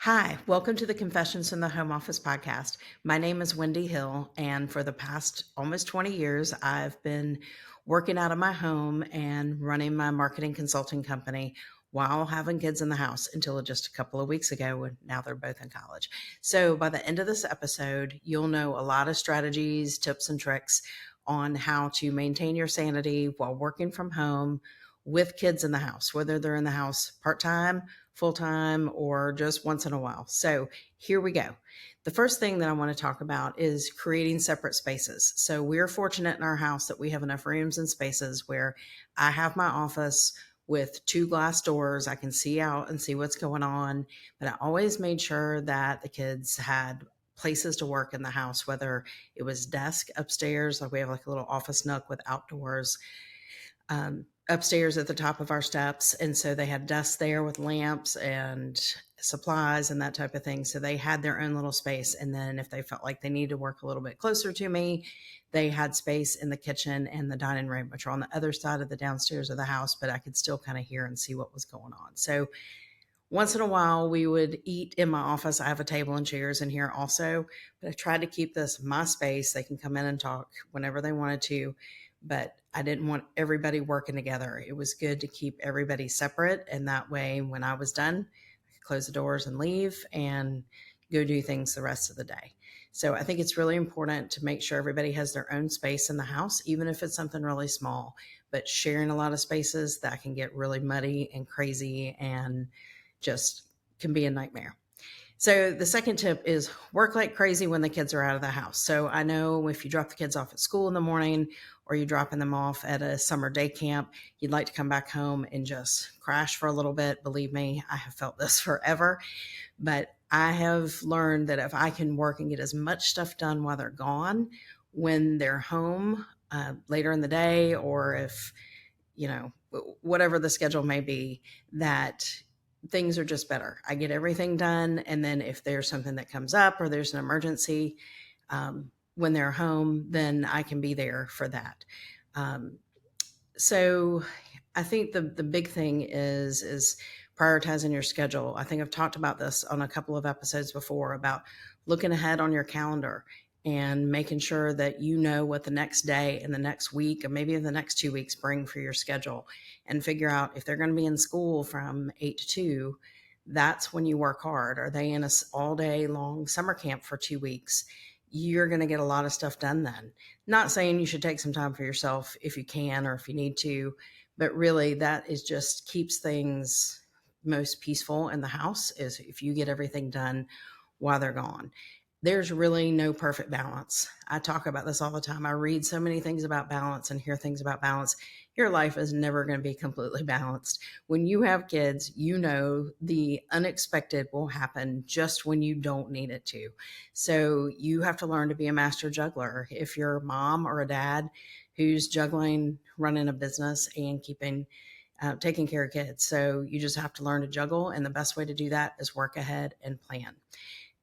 Hi, welcome to the Confessions in the Home Office podcast. My name is Wendy Hill, and for the past almost 20 years, I've been working out of my home and running my marketing consulting company while having kids in the house until just a couple of weeks ago, when now they're both in college. So by the end of this episode, you'll know a lot of strategies, tips, and tricks on how to maintain your sanity while working from home with kids in the house, whether they're in the house part-time, full-time, or just once in a while. So here we go. The first thing that I want to talk about is creating separate spaces. So we're fortunate in our house that we have enough rooms and spaces where I have my office with two glass doors. I can see out and see what's going on, but I always made sure that the kids had places to work in the house, whether it was desk upstairs, like we have like a little office nook with outdoors, upstairs at the top of our steps. And so they had desks there with lamps and supplies and that type of thing. So they had their own little space. And then if they felt like they needed to work a little bit closer to me, they had space in the kitchen and the dining room, which are on the other side of the downstairs of the house, but I could still kind of hear and see what was going on. So once in a while, we would eat in my office. I have a table and chairs in here also, but I tried to keep this my space. They can come in and talk whenever they wanted to, but I didn't want everybody working together. It was good to keep everybody separate, and that way, when I was done, I could close the doors and leave and go do things the rest of the day. So I think it's really important to make sure everybody has their own space in the house, even if it's something really small. But sharing a lot of spaces, that can get really muddy and crazy and just can be a nightmare. So the second tip is work like crazy when the kids are out of the house. So I know if you drop the kids off at school in the morning or you're dropping them off at a summer day camp, you'd like to come back home and just crash for a little bit. Believe me, I have felt this forever, but I have learned that if I can work and get as much stuff done while they're gone, when they're home later in the day, or if, whatever the schedule may be, that things are just better. I get everything done. And then if there's something that comes up or there's an emergency when they're home, then I can be there for that. So I think the big thing is prioritizing your schedule. I think I've talked about this on a couple of episodes before about looking ahead on your calendar and making sure that you know what the next day and the next week and maybe the next 2 weeks bring for your schedule, and figure out if they're going to be in school from 8 to 2, that's when you work hard. Are they in a all day long summer camp for 2 weeks? You're going to get a lot of stuff done then. Not saying you should take some time for yourself if you can or if you need to, but really that is just keeps things most peaceful in the house, is if you get everything done while they're gone. There's really no perfect balance. I talk about this all the time. I read so many things about balance and hear things about balance. Your life is never going to be completely balanced. When you have kids, you know the unexpected will happen just when you don't need it to. So you have to learn to be a master juggler. If you're a mom or a dad who's juggling, running a business and taking care of kids. So you just have to learn to juggle. And the best way to do that is work ahead and plan.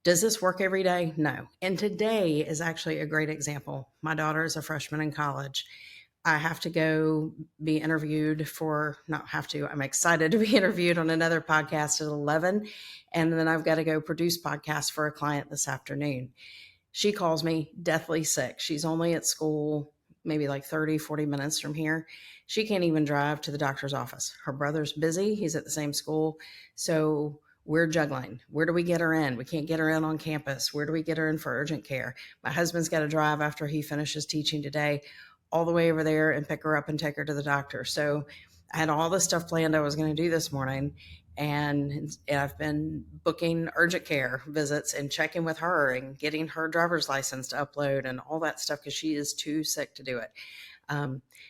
Does this work every day? No. And today is actually a great example. My daughter is a freshman in college. I have to go be interviewed I'm excited to be interviewed on another podcast at 11. And then I've got to go produce podcasts for a client this afternoon. She calls me deathly sick. She's only at school maybe like 30, 40 minutes from here. She can't even drive to the doctor's office. Her brother's busy. He's at the same school. So we're juggling. Where do we get her in? We can't get her in on campus. Where do we get her in for urgent care? My husband's got to drive after he finishes teaching today all the way over there and pick her up and take her to the doctor. So I had all this stuff planned I was going to do this morning. And I've been booking urgent care visits and checking with her and getting her driver's license to upload and all that stuff because she is too sick to do it.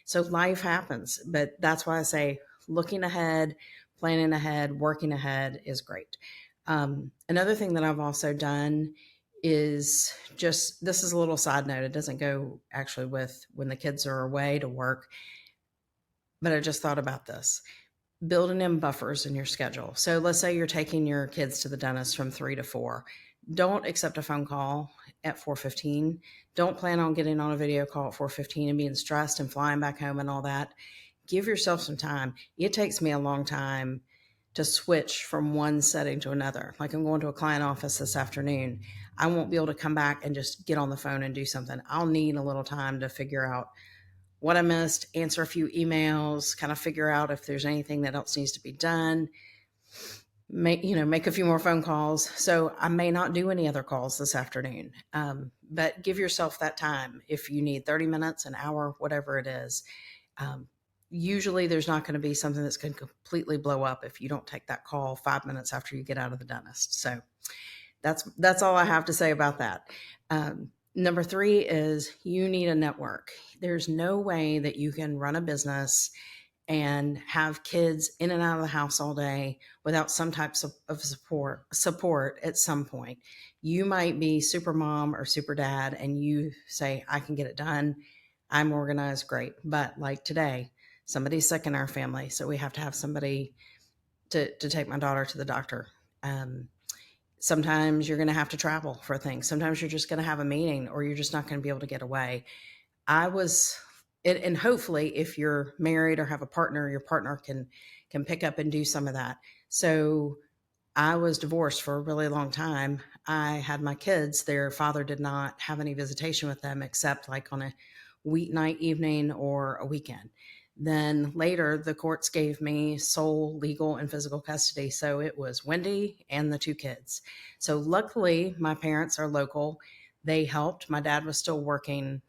So life happens, but that's why I say looking ahead, planning ahead, working ahead is great. Another thing that I've also done is this is a little side note. It doesn't go actually with when the kids are away to work, but I just thought about this. Building in buffers in your schedule. So let's say you're taking your kids to the dentist from 3 to 4. Don't accept a phone call at 4:15. Don't plan on getting on a video call at 4:15 and being stressed and flying back home and all that. Give yourself some time. It takes me a long time to switch from one setting to another. Like I'm going to a client office this afternoon. I won't be able to come back and just get on the phone and do something. I'll need a little time to figure out what I missed, answer a few emails, kind of figure out if there's anything that else needs to be done, make a few more phone calls. So I may not do any other calls this afternoon, but give yourself that time. If you need 30 minutes, an hour, whatever it is, usually there's not going to be something that's going to completely blow up if you don't take that call 5 minutes after you get out of the dentist. So that's all I have to say about that. Number 3 is you need a network. There's no way that you can run a business and have kids in and out of the house all day without some types of support at some point. You might be super mom or super dad and you say, I can get it done. I'm organized, great. But like today, somebody's sick in our family, so we have to have somebody to take my daughter to the doctor. Sometimes you're going to have to travel for things. Sometimes you're just going to have a meeting or you're just not going to be able to get away. And hopefully if you're married or have a partner, your partner can pick up and do some of that. So I was divorced for a really long time. I had my kids. Their father did not have any visitation with them except like on a weeknight evening or a weekend. Then later, the courts gave me sole legal and physical custody. So it was Wendy and the 2 kids. So luckily, my parents are local. They helped. My dad was still working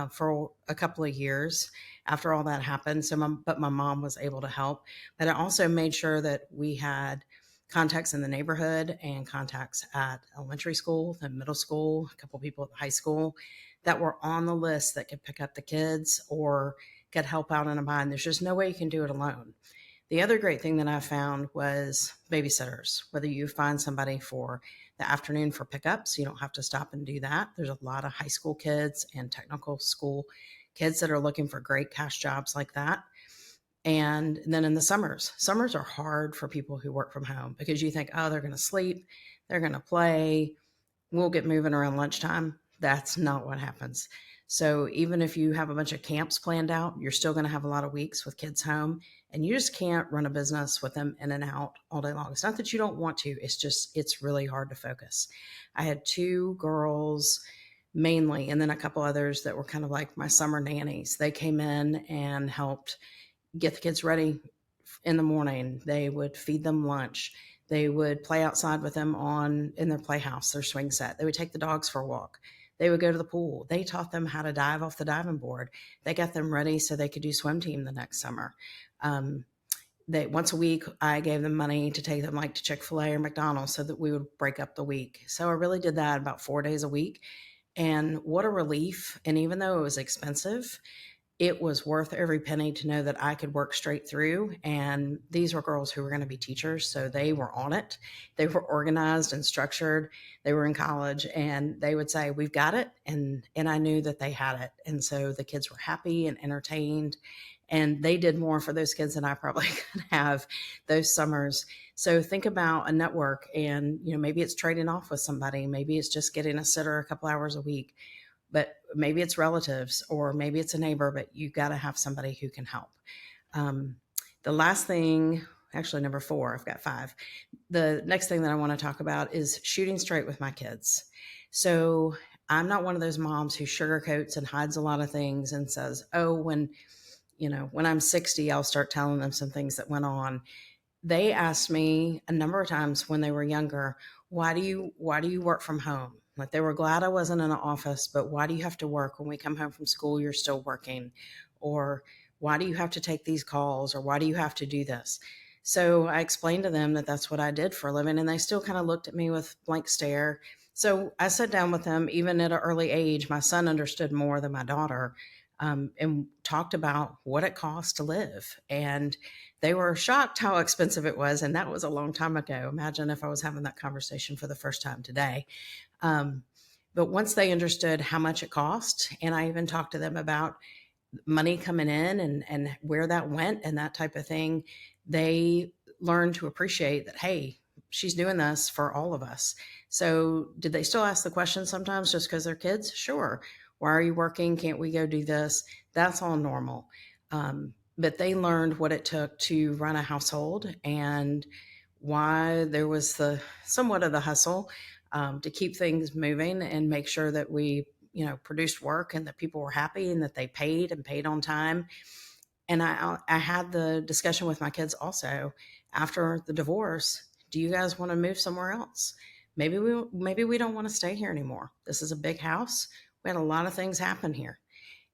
for a couple of years after all that happened. But my mom was able to help. But I also made sure that we had contacts in the neighborhood and contacts at elementary school, the middle school, a couple people at the high school that were on the list that could pick up the kids or could help out in a bind. There's just no way you can do it alone. The other great thing that I found was babysitters, whether you find somebody for the afternoon for pickups, you don't have to stop and do that. There's a lot of high school kids and technical school kids that are looking for great cash jobs like that. And then in the summers are hard for people who work from home because you think, oh, they're going to sleep, they're going to play, we'll get moving around lunchtime. That's not what happens. So even if you have a bunch of camps planned out, you're still going to have a lot of weeks with kids home, and you just can't run a business with them in and out all day long. It's not that you don't want to, it's really hard to focus. I had 2 girls mainly, and then a couple others that were kind of like my summer nannies. They came in and helped get the kids ready in the morning. They would feed them lunch. They would play outside with them in their playhouse, their swing set. They would take the dogs for a walk. They would go to the pool. They taught them how to dive off the diving board. They got them ready so they could do swim team the next summer. Once a week, I gave them money to take them like to Chick-fil-A or McDonald's so that we would break up the week. So I really did that about 4 days a week. And what a relief. And even though it was expensive, it was worth every penny to know that I could work straight through. And these were girls who were going to be teachers. So they were on it. They were organized and structured. They were in college and they would say, we've got it. And I knew that they had it. And so the kids were happy and entertained. And they did more for those kids than I probably could have those summers. So think about a network and, maybe it's trading off with somebody. Maybe it's just getting a sitter a couple hours a week. But maybe it's relatives or maybe it's a neighbor, but you got to have somebody who can help. The last thing, actually number 4, I've got 5. The next thing that I want to talk about is shooting straight with my kids. So I'm not one of those moms who sugarcoats and hides a lot of things and says, oh, when I'm 60, I'll start telling them some things that went on. They asked me a number of times when they were younger, why do you work from home? Like they were glad I wasn't in an office, but why do you have to work when we come home from school? You're still working, or why do you have to take these calls, or why do you have to do this? So I explained to them that that's what I did for a living, and they still kind of looked at me with blank stare. So I sat down with them, even at an early age. My son understood more than my daughter, and talked about what it costs to live. And they were shocked how expensive it was. And that was a long time ago. Imagine if I was having that conversation for the first time today. But once they understood how much it cost, and I even talked to them about money coming in and where that went and that type of thing, they learned to appreciate that, hey, she's doing this for all of us. So did they still ask the question sometimes just because they're kids? Sure. Why are you working? Can't we go do this? That's all normal. But they learned what it took to run a household and why there was the somewhat of the hustle to keep things moving and make sure that we, produced work and that people were happy and that they paid and paid on time. And I had the discussion with my kids also after the divorce. Do you guys want to move somewhere else? Maybe we don't want to stay here anymore. This is a big house. We had a lot of things happen here.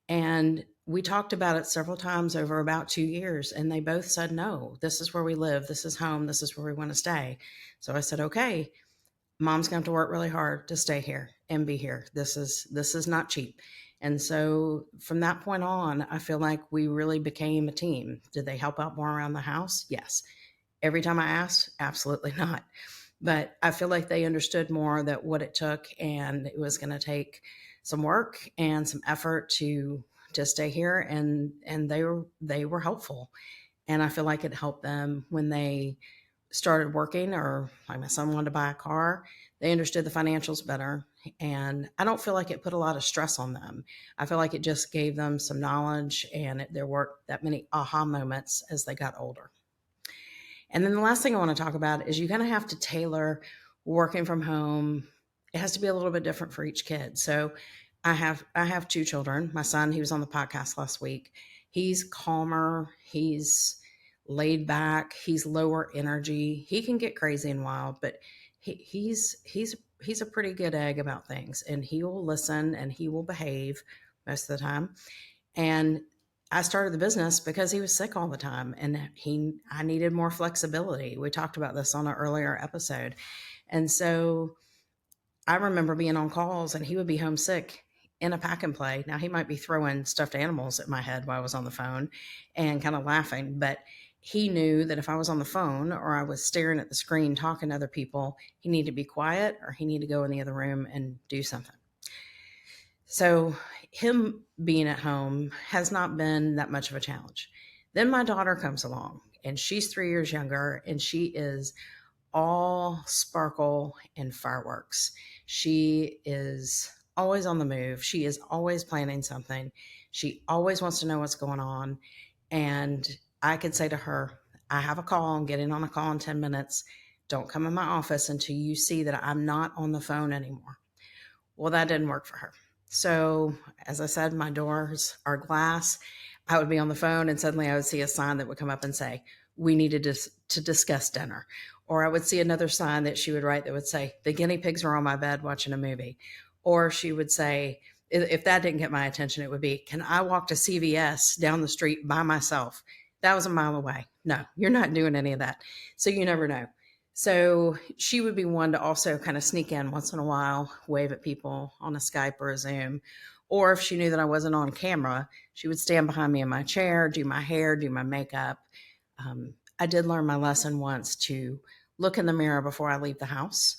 And we talked about it several times over about 2 years, and they both said, no, this is where we live. This is home. This is where we want to stay. So I said, okay, mom's going to have to work really hard to stay here and be here. This is not cheap. And so from that point on, I feel like we really became a team. Did they help out more around the house? Yes. Every time I asked, absolutely not. But I feel like they understood more that what it took, and it was going to take some work and some effort to stay here, and they were helpful. And I feel like it helped them when they started working, or like my son wanted to buy a car. They understood the financials better, and I don't feel like it put a lot of stress on them. I feel like it just gave them some knowledge, and there weren't that many aha moments as they got older. And then the last thing I want to talk about is you kind of have to tailor working from home. It has to be a little bit different for each kid. So I have two children. My son, he was on the podcast last week. He's calmer, he's laid back, he's lower energy. He can get crazy and wild, but he's a pretty good egg about things, and he will listen and he will behave most of the time. And I started the business because he was sick all the time, and I needed more flexibility. We talked about this on an earlier episode. And so I remember being on calls and he would be homesick in a pack and play. Now he might be throwing stuffed animals at my head while I was on the phone and kind of laughing, but he knew that if I was on the phone or I was staring at the screen talking to other people, he needed to be quiet or he needed to go in the other room and do something. So him being at home has not been that much of a challenge. Then my daughter comes along, and she's 3 years younger, and she is all sparkle and fireworks. She is always on the move. She is always planning something. She always wants to know what's going on. And I could say to her, I have a call. I'm getting on a call in 10 minutes. Don't come in my office until you see that I'm not on the phone anymore. Well, that didn't work for her. So, as I said, my doors are glass. I would be on the phone and suddenly I would see a sign that would come up and say, we needed to discuss dinner. Or I would see another sign that she would write that would say, the guinea pigs are on my bed watching a movie. Or she would say, if that didn't get my attention, it would be, can I walk to CVS down the street by myself? That was a mile away. No, you're not doing any of that. So you never know. So she would be one to also kind of sneak in once in a while, wave at people on a Skype or a Zoom. Or if she knew that I wasn't on camera, she would stand behind me in my chair, do my hair, do my makeup. I did learn my lesson once to look in the mirror before I leave the house.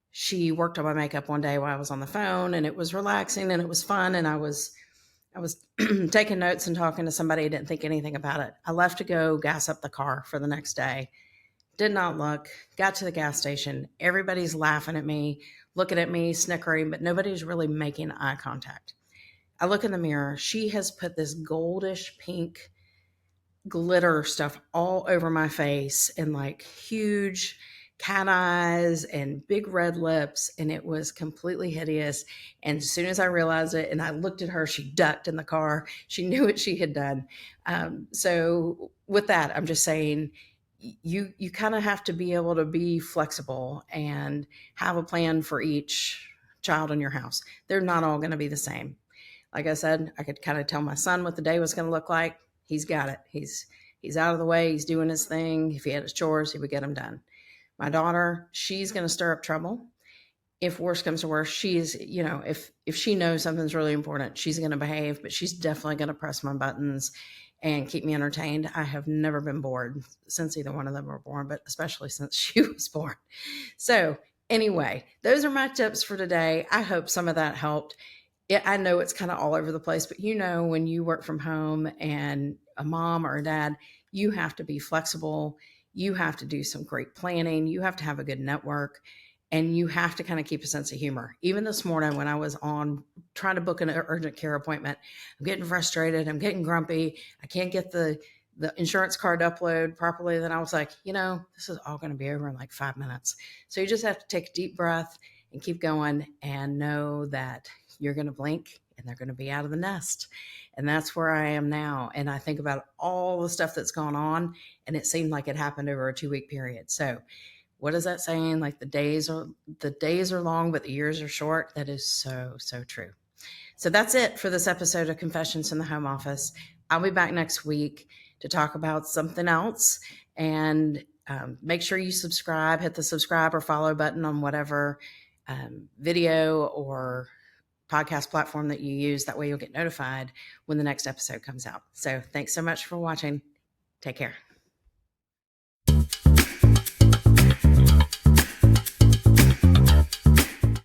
She worked on my makeup one day while I was on the phone, and it was relaxing and it was fun. And I was taking notes and talking to somebody. I didn't think anything about it. I left to go gas up the car for the next day. Did not look, got to the gas station. Everybody's laughing at me, looking at me, snickering, but nobody's really making eye contact. I look in the mirror. She has put this goldish pink glitter stuff all over my face and like huge cat eyes and big red lips. And it was completely hideous. And as soon as I realized it and I looked at her, she ducked in the car. She knew what she had done. So with that, I'm just saying, you kind of have to be able to be flexible and have a plan for each child in your house. They're not all going to be the same. Like I said, I could kind of tell my son what the day was going to look like. He's got it. He's out of the way. He's doing his thing. If he had his chores, he would get them done. My daughter, she's going to stir up trouble. If worse comes to worse, she's, if she knows something's really important, she's going to behave, but she's definitely going to press my buttons and keep me entertained. I have never been bored since either one of them were born, but especially since she was born. So anyway, those are my tips for today. I hope some of that helped. I know it's kind of all over the place, but when you work from home and a mom or a dad, you have to be flexible. You have to do some great planning. You have to have a good network. And you have to kind of keep a sense of humor. Even this morning when I was on trying to book an urgent care appointment, I'm getting frustrated. I'm getting grumpy. I can't get the the insurance card upload properly, then I was like, this is all going to be over in like 5 minutes. So you just have to take a deep breath and keep going and know that you're going to blink and they're going to be out of the nest. And that's where I am now. And I think about all the stuff that's gone on, and it seemed like it happened over a 2-week period. So what is that saying? Like the days are long, but the years are short. That is so, so true. So that's it for this episode of Confessions in the Home Office. I'll be back next week to talk about something else. And make sure you subscribe, hit the subscribe or follow button on whatever video or podcast platform that you use. That way you'll get notified when the next episode comes out. So thanks so much for watching. Take care.